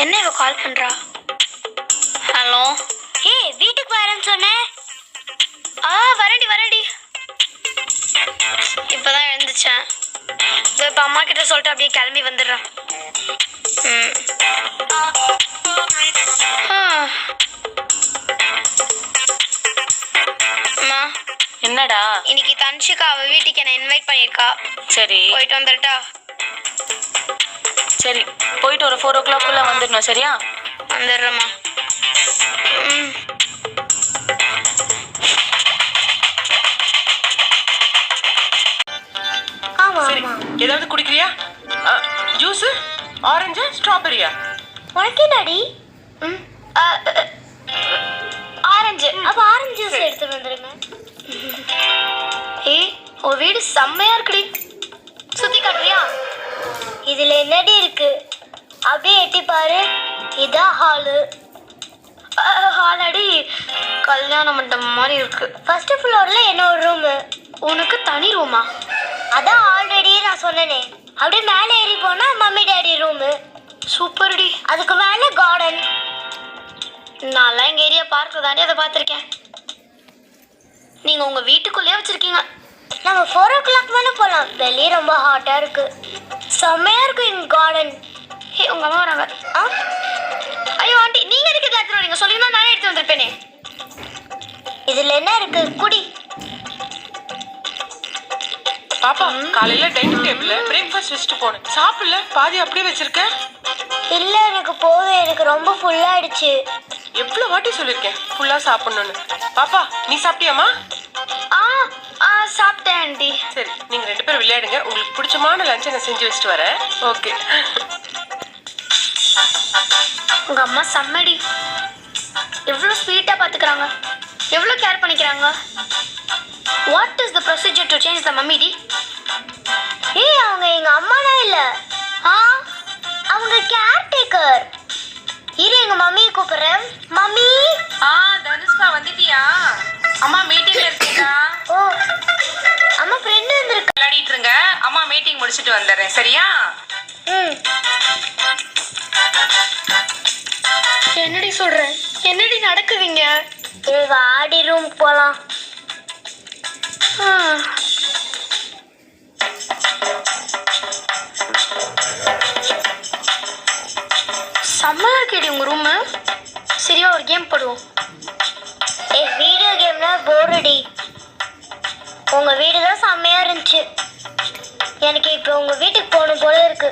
என்ன இவ கால் பண்றா? ஹலோ. ஏய் வீட்டுக்கு வரேன்னு சொன்னேன். வரேன்டி. இப்பதான் எழுந்துச்சேன். இப்போ அம்மா கிட்ட சொல்லிட்டு அப்படியே கிளம்பி வந்துடுறேன். அம்மா. என்னடா? இன்னைக்கு தன்ஷிகா அவ வீட்டுக்கு என்ன இன்வைட் பண்ணிருக்கா. சரி, போயிட்டு வந்துட்டா. சரி, போயிட்டு ஒரு 4 o'clock வந்துடணும். சரியா? வந்துடுறேம்மா. சரி, ஏதாவது குடிக்கிறியா? Juice, orange, ஸ்ட்ராபெரியா? உனக்கு என்னடி? ஆரஞ்சு. அப்ப ஆரஞ்சு ஜூஸ் எடுத்து வந்துருங்க. ஏய், உன் வீடு செம்மையா இருக்குடி. சுத்தி காட்டுறியா? இதுல என்னடி இருக்கு? அப்படியே எட்டி பாரு. இதான் ஹாலு. ஹாலடி கல்யாண மண்டபம் மாதிரி இருக்கு. ஃபர்ஸ்ட் ஃப்ளோர்ல என்னோட ரூமு. உனக்கு தனி ரூமா? அதான் ஆல்ரெடி நான் சொன்னேனே. அப்படியே மேலே ஏறி போனா மம்மி டாடி ரூமு. சூப்பர்டி. அதுக்கு மேல கார்டன். நான்லாம் எங்க ஏரியா பார்க்ல தாண்டி அதை பார்த்துருக்கேன். நீங்க உங்க வீட்டுக்குள்ளேயே வச்சிருக்கீங்க. நம்ம 4 o'clock மேலே போகலாம். வெளியே ரொம்ப ஹாட்டா இருக்கு. செம்மையா இருக்கு இங்க கார்டன். ஏய், உங்க அம்மா வராங்க. ஐயோ ஆண்டி, நீங்க எதுக்கு எடுத்துட்டு வரீங்க? சொல்லிங்கன்னா நானே எடுத்து வந்திருப்பேனே. இதுல என்ன இருக்கு? குடி. பாப்பா, காலையில டைனிங் டேபிள்ல பிரேக்ஃபாஸ்ட் வச்சுட்டு போனேன். சாப்பிடல, பாதி அப்படியே வச்சிருக்கேன். இல்ல, எனக்கு போதும். எனக்கு ரொம்ப ஃபுல்லாயிடுச்சு. எவ்வளவு வாட்டி சொல்லிருக்கேன் ஃபுல்லா சாப்பிடணும்னு. பாப்பா, நீ சாப்பிட்டியாமா? சாப்பிட்டேன் ஆண்டி. சரி, நீங்க 2 பேரும் விளையாடுங்க. உங்களுக்கு பிடிச்சமான லஞ்சை நான் செஞ்சு வச்சுட்டு வரேன். ஓகே. உங்க அம்மா செம்மடி. எவ்வளோ ஸ்வீட்டா பாத்துக்கிறாங்க, எவ்வளோ கேர் பண்ணிக்கிறாங்க. What is the procedure to change the mummy டி? ஏய், அவங்க எங்க அம்மானா இல்ல. அவங்க கேர்டேக்கர். இரு, எங்க மம்மியை கூப்பிடுறேன். மம்மி. தனுஷ்கா வந்துட்டியா? அம்மா மீட்டிங்ல இருக்கீங்களா? ஓ, அம்மா ஃப்ரெண்ட் வந்திருக்கா. விளையாடிட்டு இருங்க, அம்மா மீட்டிங் முடிச்சிட்டு வந்துடுறேன். சரியா? என்னடி சொல்ற? என்னடி நடக்குவீங்க? ஏய், வாடி ரூம் போலாம். செம்மையா இருக்கேடி உங்க ரூமு. சரியா, ஒரு கேம் போடுவோம். ஏய், வீடியோ கேம்னா போர்டி. உங்க வீடு தான் செம்மையா இருந்துச்சு. எனக்கு இப்போ உங்க வீட்டுக்கு போகணும் போல இருக்கு.